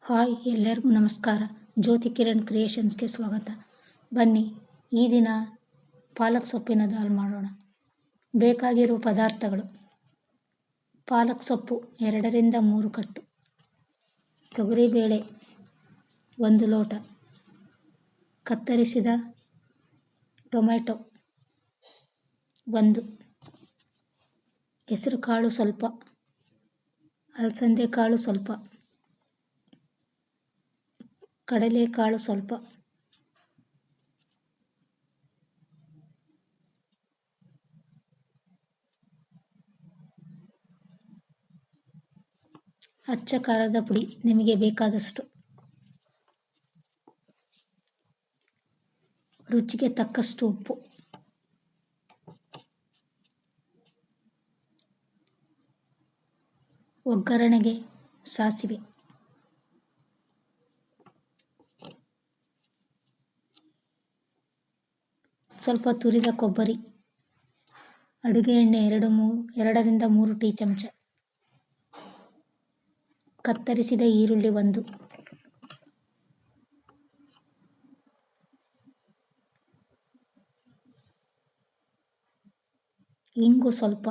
Hi ಎಲ್ಲರಿಗೂ ನಮಸ್ಕಾರ. ಜ್ಯೋತಿ ಕಿರಣ್ ಕ್ರಿಯೇಷನ್ಸ್ಗೆ ಸ್ವಾಗತ. ಬನ್ನಿ ಈ ದಿನ ಪಾಲಕ್ ಸೊಪ್ಪಿನ ದಾಲ್ ಮಾಡೋಣ. ಬೇಕಾಗಿರುವ ಪದಾರ್ಥಗಳು: ಪಾಲಕ್ ಸೊಪ್ಪು 2 ರಿಂದ 3 ಕಟ್ಟು, ತೊಗರಿಬೇಳೆ 1 ಲೋಟ, ಕತ್ತರಿಸಿದ ಟೊಮೆಟೊ 1, ಹೆಸರುಕಾಳು ಸ್ವಲ್ಪ, ಅಲಸಂದೆ ಕಾಳು ಸ್ವಲ್ಪ, ಕಡಲೆಕಾಳು ಸ್ವಲ್ಪ, ಅಚ್ಚ ಖಾರದ ಪುಡಿ ನಿಮಗೆ ಬೇಕಾದಷ್ಟು, ರುಚಿಗೆ ತಕ್ಕಷ್ಟು ಉಪ್ಪು, ಒಗ್ಗರಣೆಗೆ ಸಾಸಿವೆ, ಸ್ವಲ್ಪ ತುರಿದ ಕೊಬ್ಬರಿ, ಅಡುಗೆ ಎಣ್ಣೆ 2 ರಿಂದ 3 ಟೀ ಚಮಚ, ಕತ್ತರಿಸಿದ ಈರುಳ್ಳಿ 1, ಇಂಗು ಸ್ವಲ್ಪ,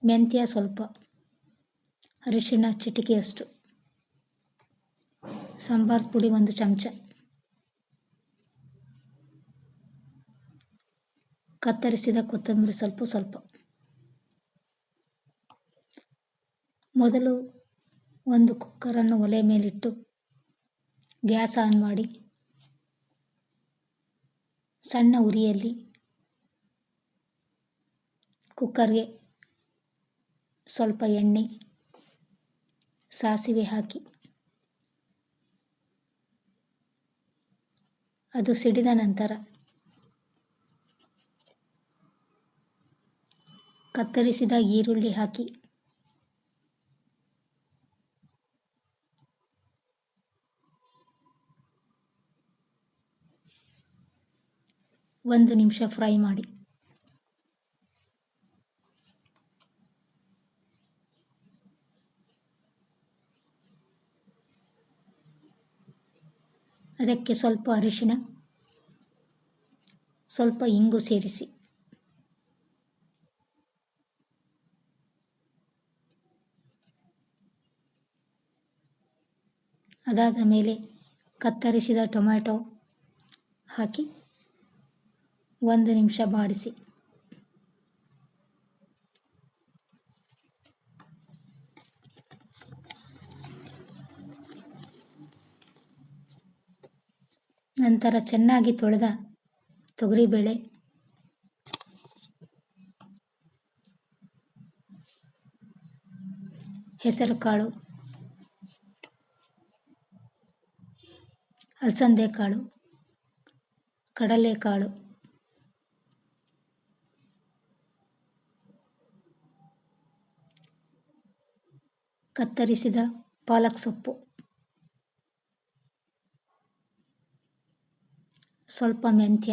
ಮೆಂತ್ಯ ಸ್ವಲ್ಪ, ಅರಿಶಿಣ ಚಿಟಿಕೆಯಷ್ಟು, ಸಾಂಬಾರ್ ಪುಡಿ 1 ಚಮಚ, ಕತ್ತರಿಸಿದ ಕೊತ್ತಂಬರಿ ಸ್ವಲ್ಪ. ಮೊದಲು ಒಂದು ಕುಕ್ಕರನ್ನು ಒಲೆ ಮೇಲಿಟ್ಟು ಗ್ಯಾಸ್ ಆನ್ ಮಾಡಿ ಸಣ್ಣ ಉರಿಯಲ್ಲಿ ಕುಕ್ಕರ್ಗೆ ಸ್ವಲ್ಪ ಎಣ್ಣೆ, ಸಾಸಿವೆ ಹಾಕಿ ಅದು ಸಿಡಿದ ನಂತರ ಕತ್ತರಿಸಿದ ಈರುಳ್ಳಿ ಹಾಕಿ ಒಂದು ನಿಮಿಷ ಫ್ರೈ ಮಾಡಿ. ಅದಕ್ಕೆ ಸ್ವಲ್ಪ ಅರಿಶಿಣ, ಸ್ವಲ್ಪ ಇಂಗು ಸೇರಿಸಿ ಅದಾದ ಮೇಲೆ ಕತ್ತರಿಸಿದ ಟೊಮೆಟೊ ಹಾಕಿ 1 ನಿಮಿಷ ಬಾಡಿಸಿ. ನಂತರ ಚೆನ್ನಾಗಿ ತೊಳೆದ ತೊಗರಿಬೇಳೆ, ಹೆಸರುಕಾಳು, ಅಲಸಂದೆ ಕಾಳು, ಕಡಲೆಕಾಳು, ಕತ್ತರಿಸಿದ ಪಾಲಕ್ ಸೊಪ್ಪು, ಸ್ವಲ್ಪ ಮೆಂತ್ಯ,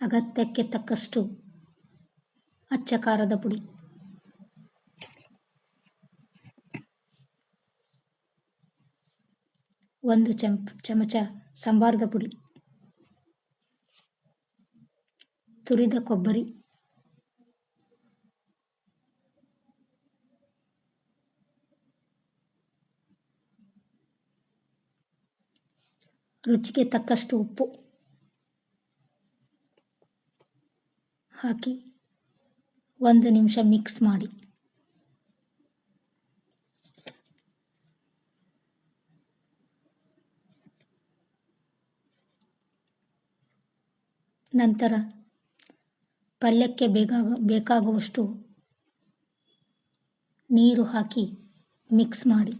ಅಗತ್ಯಕ್ಕೆ ತಕ್ಕಷ್ಟು ಅಚ್ಚ ಖಾರದ ಪುಡಿ, ಒಂದು ಚಮಚ ಸಾಂಬಾರದ ಪುಡಿ, ತುರಿದ ಕೊಬ್ಬರಿ, ರುಚಿಗೆ ತಕ್ಕಷ್ಟು ಉಪ್ಪು ಹಾಕಿ 1 ನಿಮಿಷ ಮಿಕ್ಸ್ ಮಾಡಿ. ನಂತರ ಪಲ್ಯಕ್ಕೆ ಬೇಕಾಗುವಷ್ಟು ನೀರು ಹಾಕಿ ಮಿಕ್ಸ್ ಮಾಡಿ.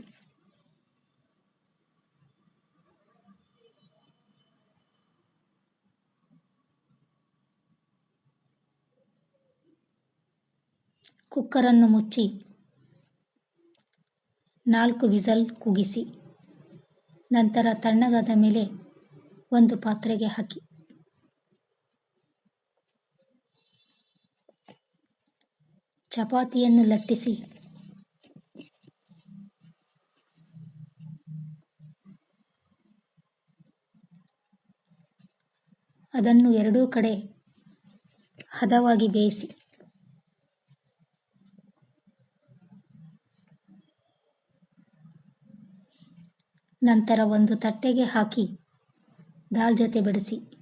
ಕುಕ್ಕರನ್ನು ಮುಚ್ಚಿ 4 ವಿಸಲ್ ಕೂಗಿಸಿ. ನಂತರ ತಣ್ಣಗಾದ ಮೇಲೆ ಒಂದು ಪಾತ್ರೆಗೆ ಹಾಕಿ. ಚಪಾತಿಯನ್ನು ಲಟ್ಟಿಸಿ ಅದನ್ನು ಎರಡೂ ಕಡೆ ಹದವಾಗಿ ಬೇಯಿಸಿ. ನಂತರ ಒಂದು ತಟ್ಟೆಗೆ ಹಾಕಿ ದಾಲ್ ಜೊತೆ ಬಡಿಸಿ.